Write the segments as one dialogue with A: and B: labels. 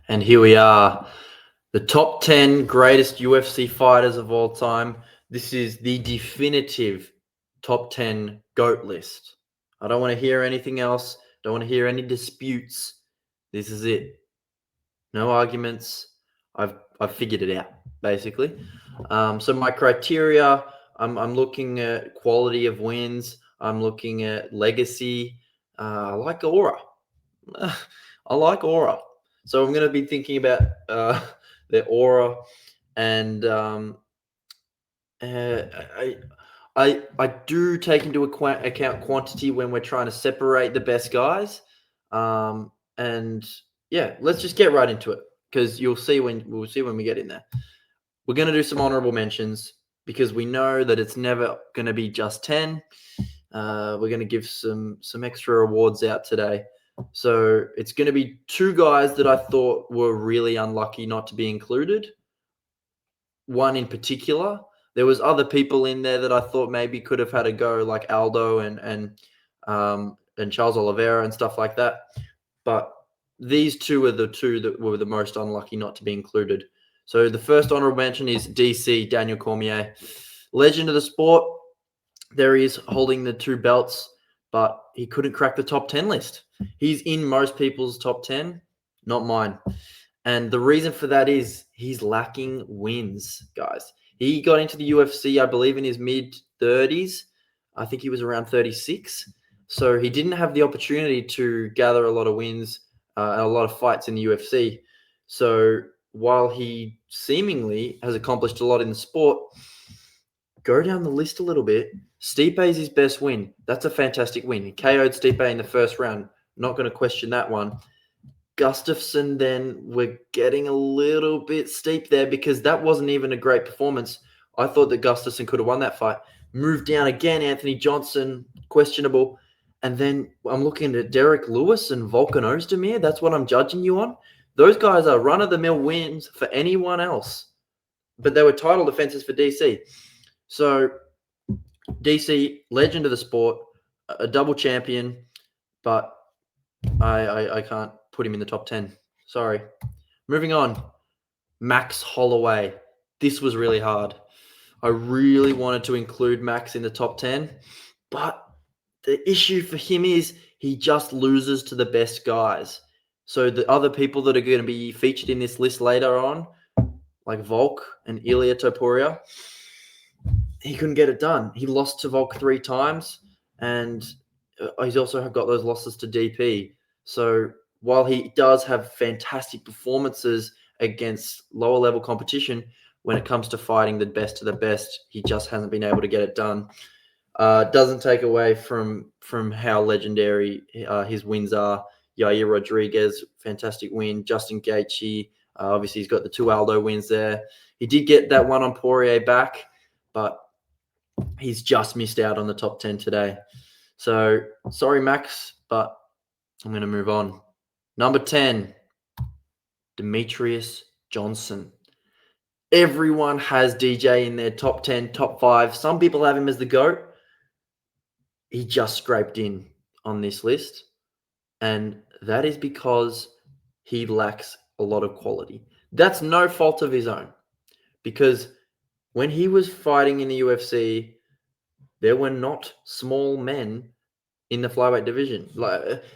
A: And here we are, the top 10 greatest UFC fighters of all time. This is the definitive top 10 GOAT list. I don't want to hear anything else. Don't want to hear any disputes. This is it. No arguments. I've figured it out, basically. So my criteria, I'm looking at quality of wins. I'm looking at legacy. I like aura. I like aura. So I'm going to be thinking about their aura, and I, I do take into account quantity when we're trying to separate the best guys. And yeah, let's just get right into it because we'll see when we get in there. We're going to do some honorable mentions because we know that it's never going to be just 10. We're going to give some extra awards out today. So it's going to be two guys that I thought were really unlucky not to be included. One in particular. There was other people in there that I thought maybe could have had a go, like Aldo and Charles Oliveira and stuff like that. But these two are the two that were the most unlucky not to be included. So the first honorable mention is DC, Daniel Cormier. Legend of the sport. There he is holding the two belts, but he couldn't crack the top 10 list. He's in most people's top 10, not mine. And the reason for that is he's lacking wins, guys. He got into the UFC, I believe, in his mid-30s. I think he was around 36. So he didn't have the opportunity to gather a lot of wins and a lot of fights in the UFC. So while he seemingly has accomplished a lot in the sport, go down the list a little bit. Stipe is his best win. That's a fantastic win. He KO'd Stipe in the first round. Not going to question that one. Gustafsson, then we're getting a little bit steep there because that wasn't even a great performance. I thought that Gustafsson could have won that fight. Moved down again, Anthony Johnson, questionable. And then I'm looking at Derek Lewis and Volkan Ozdemir. That's what I'm judging you on. Those guys are run-of-the-mill wins for anyone else. But they were title defenses for DC. So DC, legend of the sport, a double champion, but I can't put him in the top 10. Sorry. Moving on. Max Holloway. This was really hard. I really wanted to include Max in the top 10, but the issue for him is he just loses to the best guys. So the other people that are going to be featured in this list later on, like Volk and Ilya Topuria, he couldn't get it done. He lost to Volk 3 times, and he's also got those losses to DP. So while he does have fantastic performances against lower level competition, when it comes to fighting the best of the best, he just hasn't been able to get it done. Doesn't take away from how legendary his wins are. Yair Rodriguez, fantastic win. Justin Gaethje, obviously he's got the 2 Aldo wins there. He did get that one on Poirier back, but he's just missed out on the top 10 today. So sorry, Max, but I'm going to move on. Number 10, Demetrius Johnson. Everyone has DJ in their top 10, top 5. Some people have him as the GOAT. He just scraped in on this list. And that is because he lacks a lot of quality. That's no fault of his own. Because when he was fighting in the UFC, there were not small men in the flyweight division.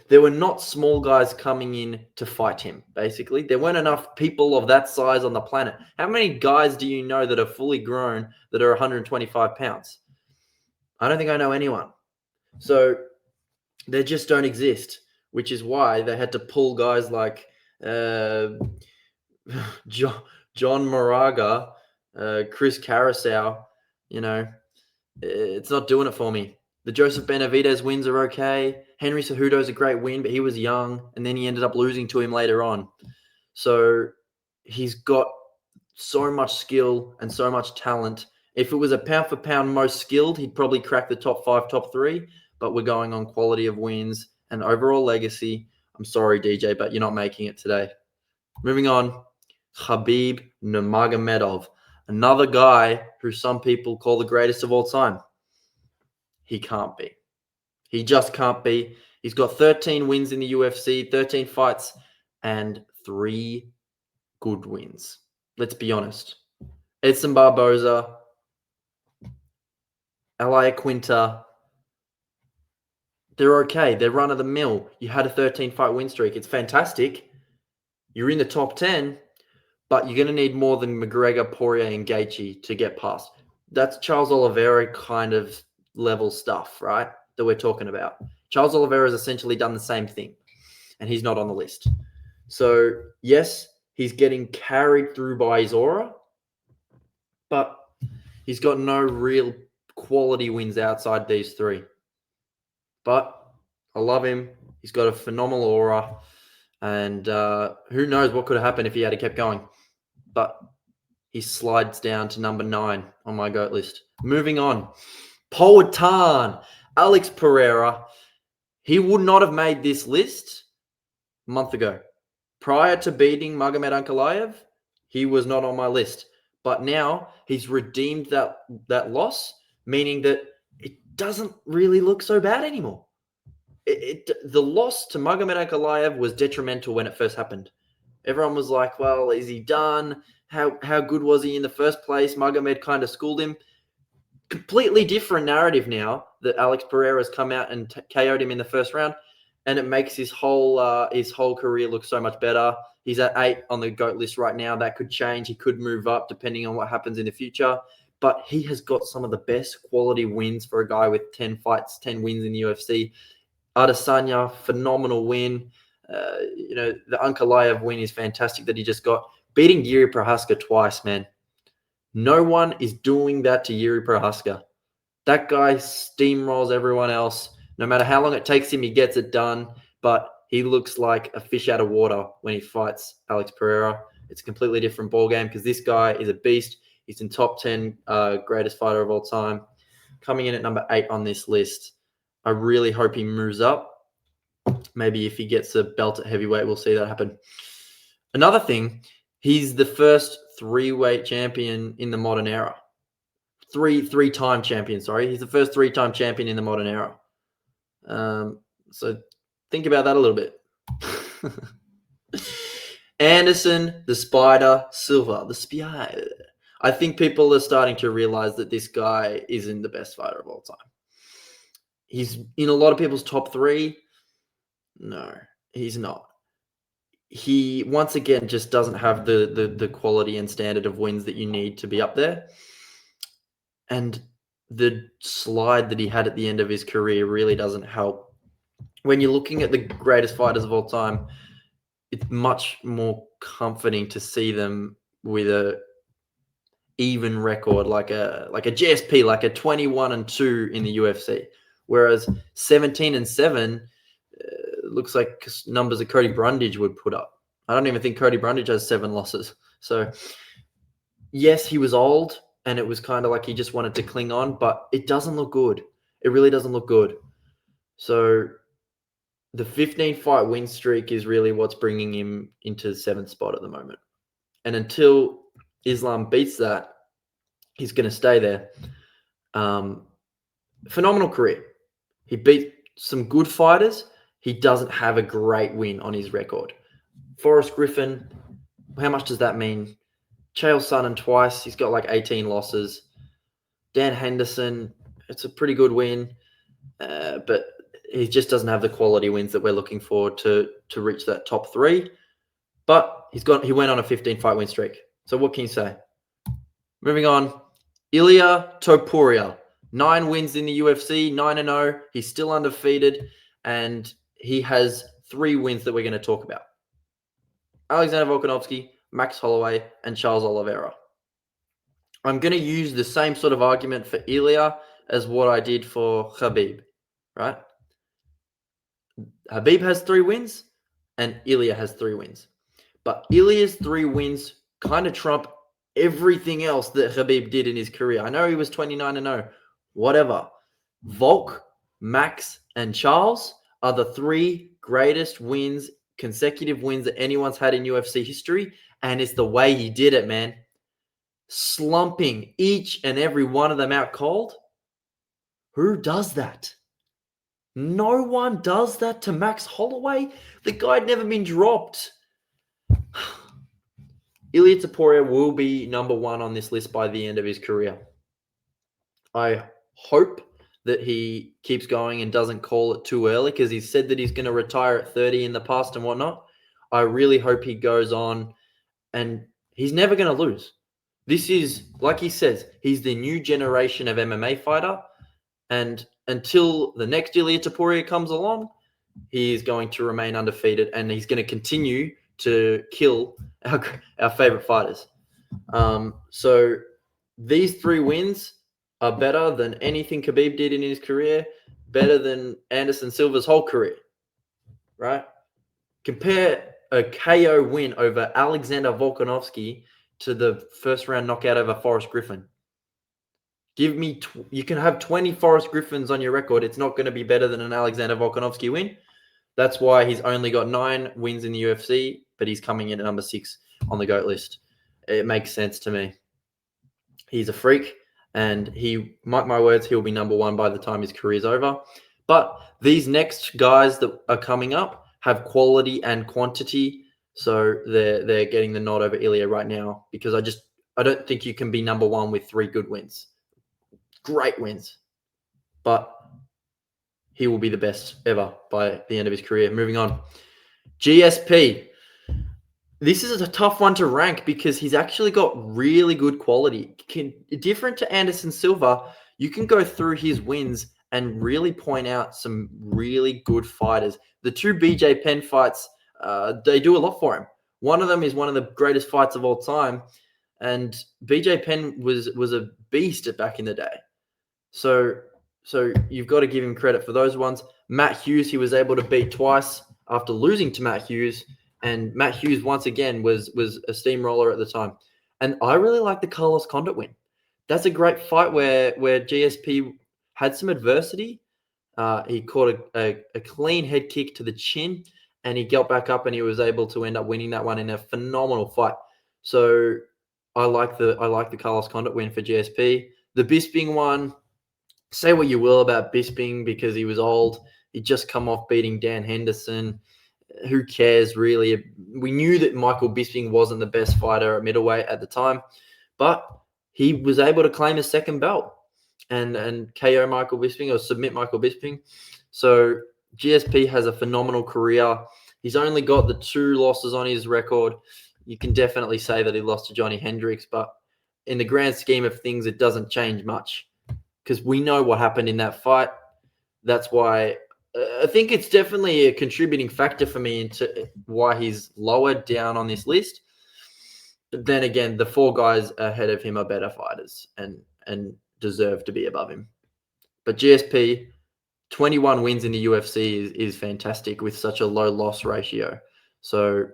A: There were not small guys coming in to fight him, basically. There weren't enough people of that size on the planet. How many guys do you know that are fully grown that are 125 pounds? I don't think I know anyone. So they just don't exist, which is why they had to pull guys like John Moraga, Chris Carousel. It's not doing it for me. The Joseph Benavidez wins are okay. Henry Cejudo's a great win, but he was young, and then he ended up losing to him later on. So he's got so much skill and so much talent. If it was a pound-for-pound most skilled, he'd probably crack the top 5, top 3, but we're going on quality of wins and overall legacy. I'm sorry, DJ, but you're not making it today. Moving on, Khabib Nurmagomedov, another guy who some people call the greatest of all time. He can't be. He just can't be. He's got 13 wins in the UFC, 13 fights, and 3 good wins. Let's be honest. Edson Barboza, Elia Quinta, they're okay. They're run of the mill. You had a 13-fight win streak. It's fantastic. You're in the top 10, but you're going to need more than McGregor, Poirier, and Gaethje to get past. That's Charles Oliveira kind of level stuff, right, that we're talking about. Charles Oliveira has essentially done the same thing, and he's not on the list. So, yes, he's getting carried through by his aura, but he's got no real quality wins outside these three. But I love him. He's got a phenomenal aura. And who knows what could have happened if he had kept going. But he slides down to number 9 on my GOAT list. Moving on. Poatan, Alex Pereira. He would not have made this list a month ago. Prior to beating Magomed Ankalaev, he was not on my list. But now he's redeemed that loss, meaning that it doesn't really look so bad anymore. The loss to Magomed Ankalaev was detrimental when it first happened. Everyone was like, well, is he done? How good was he in the first place? Magomed kind of schooled him. Completely different narrative now that Alex Pereira has come out and KO'd him in the first round, and it makes his whole career look so much better. He's at 8 on the GOAT list right now. That could change. He could move up depending on what happens in the future. But he has got some of the best quality wins for a guy with 10 fights, 10 wins in the UFC. Adesanya, phenomenal win. The Ankalaev win is fantastic that he just got. Beating Yuri Prohaska twice, man. No one is doing that to Yuri Prohaska. That guy steamrolls everyone else. No matter how long it takes him, he gets it done. But he looks like a fish out of water when he fights Alex Pereira. It's a completely different ballgame because this guy is a beast. He's in top 10 greatest fighter of all time. Coming in at number 8 on this list. I really hope he moves up. Maybe if he gets a belt at heavyweight, we'll see that happen. Another thing, he's the first 3-weight champion in the modern era. Three-time champion, sorry. He's the first 3-time champion in the modern era. So think about that a little bit. Anderson, the Spider, Silva, the Spider. I think people are starting to realize that this guy isn't the best fighter of all time. He's in a lot of people's top 3. No, he's not. He, once again, just doesn't have the quality and standard of wins that you need to be up there. And the slide that he had at the end of his career really doesn't help. When you're looking at the greatest fighters of all time, it's much more comforting to see them with a even record, like a GSP, like a 21-2 in the UFC. Whereas 17-7 looks like numbers that Cody Brundage would put up. I don't even think Cody Brundage has 7 losses. So, yes, he was old, and it was kind of like he just wanted to cling on, but it doesn't look good. It really doesn't look good. So, the 15-fight win streak is really what's bringing him into the 7th spot at the moment. And until Islam beats that, he's going to stay there. Phenomenal career. He beat some good fighters. He doesn't have a great win on his record. Forrest Griffin, how much does that mean? Chael Sonnen twice. He's got like 18 losses. Dan Henderson, it's a pretty good win. But he just doesn't have the quality wins that we're looking for to reach that top 3. But he went on a 15-fight win streak. So what can you say? Moving on. Ilia Topuria. 9 wins in the UFC, 9-0. He's still undefeated, and he has 3 wins that we're going to talk about. Alexander Volkanovski, Max Holloway, and Charles Oliveira. I'm going to use the same sort of argument for Ilia as what I did for Khabib, right? Khabib has 3 wins, and Ilia has 3 wins. But Ilia's 3 wins kind of trump everything else that Khabib did in his career. I know he was 29-0. Whatever. Volk, Max, and Charles are the 3 greatest wins, consecutive wins that anyone's had in UFC history, and it's the way he did it, man. Slumping each and every one of them out cold. Who does that? No one does that to Max Holloway. The guy had never been dropped. Ilia Topuria will be number one on this list by the end of his career. I hope that he keeps going and doesn't call it too early, because he's said that he's going to retire at 30 in the past and whatnot. I really hope he goes on, and he's never going to lose. This is, like he says, he's the new generation of MMA fighter, and until the next Ilia Topuria comes along, he is going to remain undefeated, and he's going to continue to kill our favorite fighters. So these 3 wins are better than anything Khabib did in his career, better than Anderson Silva's whole career, right? Compare a KO win over Alexander Volkanovski to the first round knockout over Forrest Griffin. Give me, you can have 20 Forrest Griffins on your record. It's not going to be better than an Alexander Volkanovski win. That's why he's only got 9 wins in the UFC, but he's coming in at number 6 on the GOAT list. It makes sense to me. He's a freak, and he, mark my words, he'll be number 1 by the time his career's over. But these next guys that are coming up have quality and quantity, so they're getting the nod over Ilia right now, because I don't think you can be number 1 with 3 good wins. Great wins, but he will be the best ever by the end of his career. Moving on. GSP. This is a tough one to rank because he's actually got really good quality. Different to Anderson Silva, you can go through his wins and really point out some really good fighters. The 2 BJ Penn fights, they do a lot for him. One of them is one of the greatest fights of all time, and BJ Penn was a beast back in the day. So you've got to give him credit for those ones. Matt Hughes, he was able to beat twice after losing to Matt Hughes. And Matt Hughes, once again, was a steamroller at the time. And I really like the Carlos Condit win. That's a great fight where GSP had some adversity. He caught a clean head kick to the chin, and he got back up, and he was able to end up winning that one in a phenomenal fight. So I like the Carlos Condit win for GSP. The Bisping one, say what you will about Bisping because he was old. He'd just come off beating Dan Henderson. Who cares, really? We knew that Michael Bisping wasn't the best fighter at middleweight at the time, but he was able to claim a second belt and KO Michael Bisping or submit Michael Bisping. So GSP has a phenomenal career. He's only got the 2 losses on his record. You can definitely say that he lost to Johnny Hendricks, but in the grand scheme of things, it doesn't change much because we know what happened in that fight. That's why I think it's definitely a contributing factor for me into why he's lower down on this list. But then again, the 4 guys ahead of him are better fighters and deserve to be above him. But GSP, 21 wins in the UFC is fantastic with such a low loss ratio. So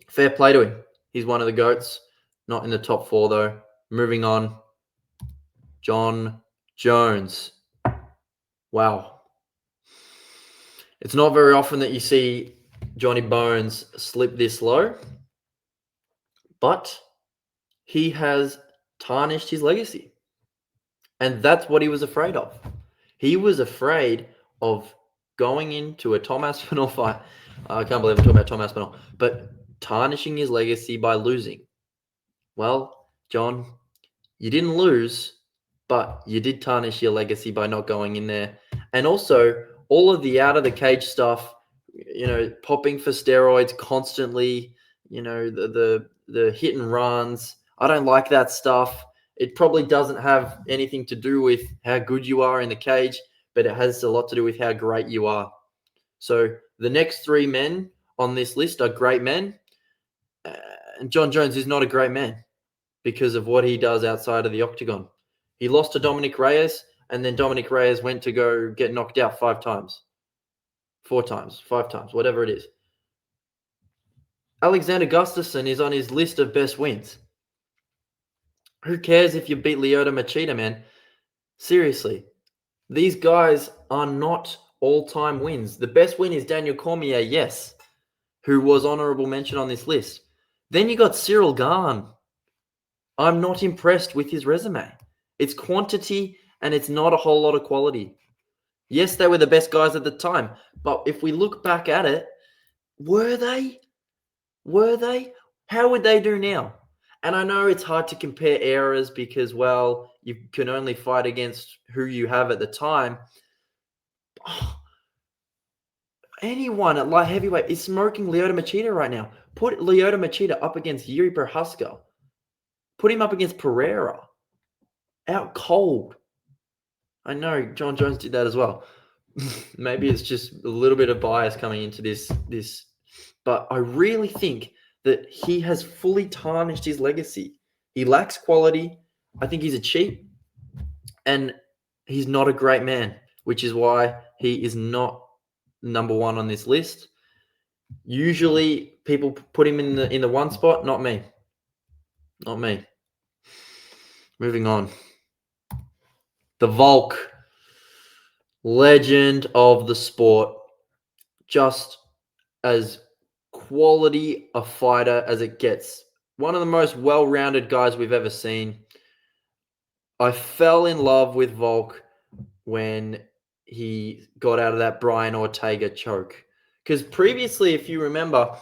A: fair play to him. He's one of the GOATs, not in the top 4 though. Moving on, Jon Jones. Wow. It's not very often that you see Johnny Bones slip this low, but he has tarnished his legacy. And that's what he was afraid of. He was afraid of going into a Tom Aspinall fight. I can't believe I'm talking about Tom Aspinall, but tarnishing his legacy by losing. Well, John, you didn't lose, but you did tarnish your legacy by not going in there. And also, all of the out of the cage stuff, popping for steroids constantly, the hit and runs. I don't like that stuff. It probably doesn't have anything to do with how good you are in the cage, but it has a lot to do with how great you are. So the next 3 men on this list are great men. And Jon Jones is not a great man because of what he does outside of the octagon. He lost to Dominic Reyes, and then Dominic Reyes went to go get knocked out 5 times. 4 times, 5 times, whatever it is. Alexander Gustafsson is on his list of best wins. Who cares if you beat Lyoto Machida, man? Seriously. These guys are not all-time wins. The best win is Daniel Cormier, yes, who was honorable mention on this list. Then you got Cyril Gahn. I'm not impressed with his resume. It's quantity and it's not a whole lot of quality. Yes, they were the best guys at the time, but if we look back at it, were they? Were they? How would they do now? And I know it's hard to compare eras because, well, you can only fight against who you have at the time. Oh, anyone at light heavyweight is smoking Lyoto Machida right now. Put Lyoto Machida up against Yuri Prohaska. Put him up against Pereira. Out cold. I know John Jones did that as well. Maybe it's just a little bit of bias coming into this, but I really think that he has fully tarnished his legacy. He lacks quality. I think he's a cheat, and he's not a great man, which is why he is not number one on this list. Usually, people put him in the one spot. Not me. Not me. Moving on. The Volk, legend of the sport, just as quality a fighter as it gets. One of the most well-rounded guys we've ever seen. I fell in love with Volk when he got out of that Brian Ortega choke. Because previously, if you remember,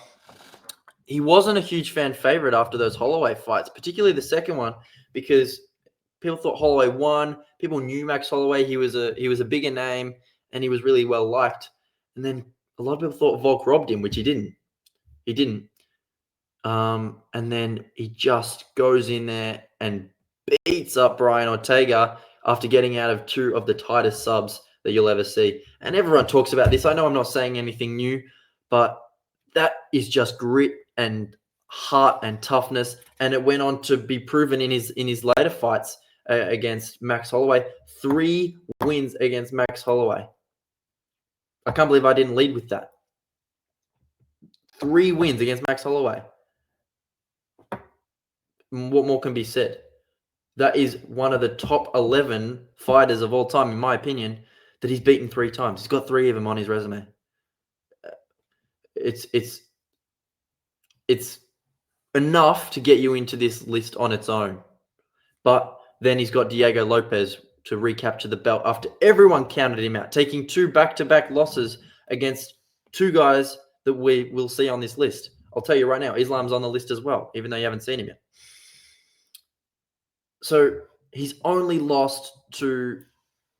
A: he wasn't a huge fan favorite after those Holloway fights, particularly the second one, because people thought Holloway won. People knew Max Holloway. He was a bigger name, and he was really well liked. And then a lot of people thought Volk robbed him, which he didn't. He didn't. And then he just goes in there and beats up Brian Ortega after getting out of two of the tightest subs that you'll ever see. And everyone talks about this. I know I'm not saying anything new, but that is just grit and heart and toughness. And it went on to be proven in his later fights against Max Holloway. 3 wins against Max Holloway. I can't believe I didn't lead with that. 3 wins against Max Holloway. What more can be said? That is one of the top 11 fighters of all time, in my opinion, that he's beaten 3 times. He's got 3 of them on his resume. It's enough to get you into this list on its own. But then he's got Diego Lopez to recapture the belt after everyone counted him out, taking 2 back-to-back losses against 2 guys that we will see on this list. I'll tell you right now, Islam's on the list as well, even though you haven't seen him yet. So he's only lost to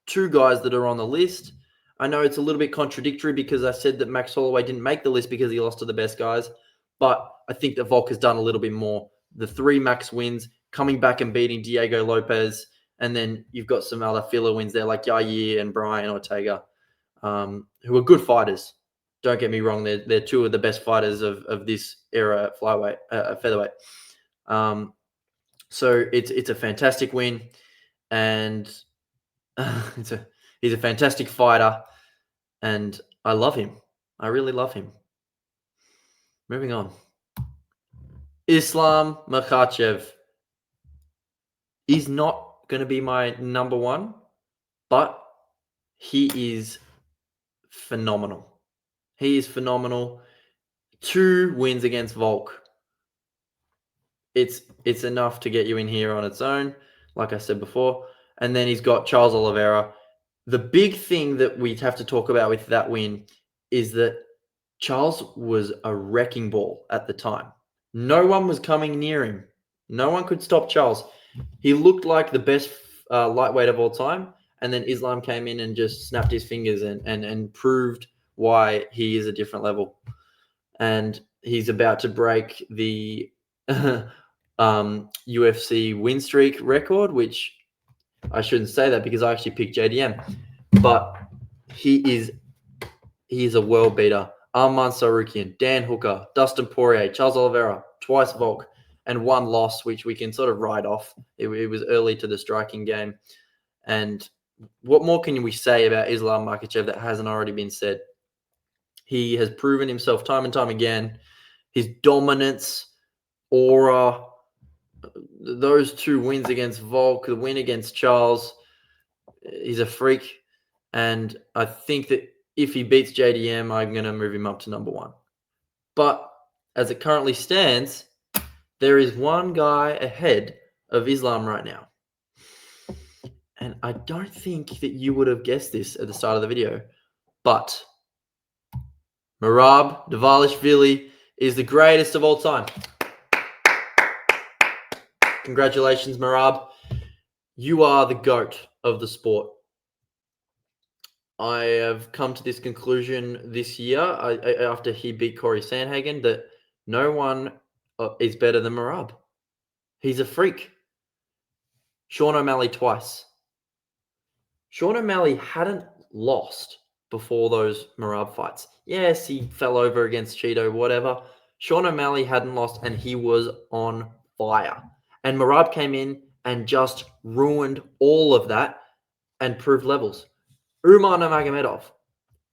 A: 2 guys that are on the list. I know it's a little bit contradictory because I said that Max Holloway didn't make the list because he lost to the best guys, but I think that Volk has done a little bit more. The 3 Max wins, coming back and beating Diego Lopez, and then you've got some other filler wins there like Yair and Brian Ortega, who are good fighters. Don't get me wrong; they're 2 of the best fighters of this era at flyweight, featherweight. So it's a fantastic win, and he's a fantastic fighter, and I love him. I really love him. Moving on. Islam Makhachev is not going to be my number 1, but he is phenomenal. He is phenomenal. 2 wins against Volk. It's enough to get you in here on its own, like I said before. And then he's got Charles Oliveira. The big thing that we have to talk about with that win is that Charles was a wrecking ball at the time. No one was coming near him. No one could stop Charles. He looked like the best lightweight of all time. And then Islam came in and just snapped his fingers and proved why he is a different level. And he's about to break the UFC win streak record, which I shouldn't say that because I actually picked JDM. But he is a world beater. Arman Sarukian, Dan Hooker, Dustin Poirier, Charles Oliveira, twice Volk, and 1 loss, which we can sort of write off. It was early to the striking game. And what more can we say about Islam Makhachev that hasn't already been said? He has proven himself time and time again. His dominance, aura, those 2 wins against Volk, the win against Charles, he's a freak. And I think that if he beats JDM, I'm going to move him up to number 1. But as it currently stands, there is one guy ahead of Islam right now. And I don't think that you would have guessed this at the start of the video, but Merab Dvalishvili is the greatest of all time. Congratulations, Marab. You are the GOAT of the sport. I have come to this conclusion this year after he beat Corey Sandhagen that no one is better than Marab. He's a freak. Sean O'Malley twice. Sean O'Malley hadn't lost before those Marab fights. Yes, he fell over against Cheeto, whatever. Sean O'Malley hadn't lost, and he was on fire. And Marab came in and just ruined all of that and proved levels. Umar Nurmagomedov.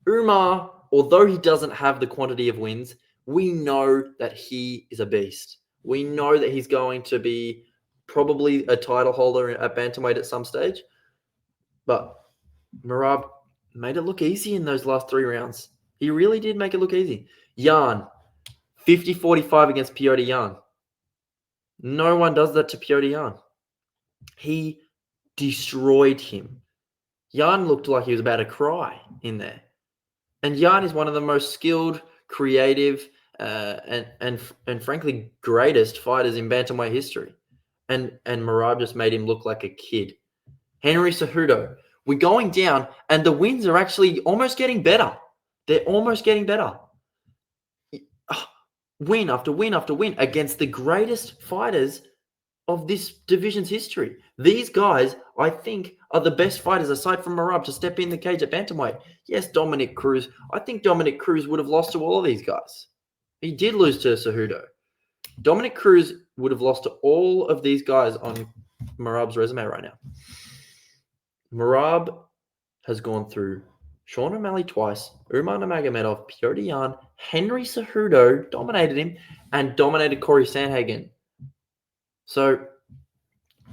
A: Umar, although he doesn't have the quantity of wins, we know that he is a beast. We know that he's going to be probably a title holder at bantamweight at some stage. But Marab made it look easy in those last 3 rounds. He really did make it look easy. Yan, 50-45 against Petr Yan. No one does that to Petr Yan. He destroyed him. Yan looked like he was about to cry in there. And Yan is one of the most skilled, creative, and frankly greatest fighters in bantamweight history. And Marab just made him look like a kid. Henry Cejudo, we're going down, and the wins are actually almost getting better. They're almost getting better. Win after win after win against the greatest fighters of this division's history. These guys, I think, are the best fighters aside from Marab to step in the cage at bantamweight. Yes, Dominic Cruz. I think Dominic Cruz would have lost to all of these guys. He did lose to Cejudo. Dominic Cruz would have lost to all of these guys on Marab's resume right now. Marab has gone through Sean O'Malley twice, Umar Nurmagomedov, Petr Yan, Henry Cejudo dominated him, and dominated Corey Sandhagen. So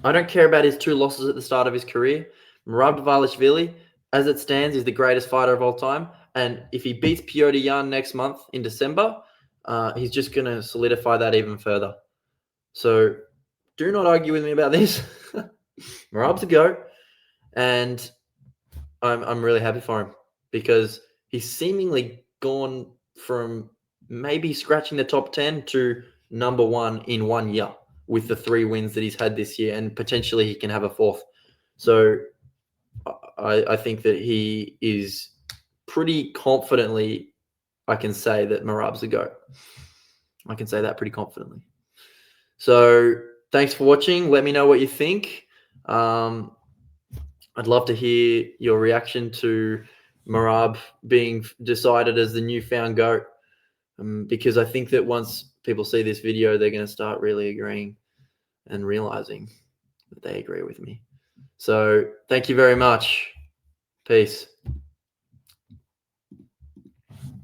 A: I don't care about his 2 losses at the start of his career. Marab Dvalishvili, as it stands, is the greatest fighter of all time. And if he beats Petr Yan next month in December, he's just going to solidify that even further. So do not argue with me about this. Marab's a GOAT. And I'm really happy for him because he's seemingly gone from maybe scratching the top 10 to number 1 in 1 year with the 3 wins that he's had this year, and potentially he can have a 4th. So I think that he is pretty confidently, I can say that Marab's a GOAT. I can say that pretty confidently. So thanks for watching. Let me know what you think. I'd love to hear your reaction to Marab being decided as the newfound GOAT, because I think that once people see this video, they're going to start really agreeing and realizing that they agree with me. So thank you very much. Peace.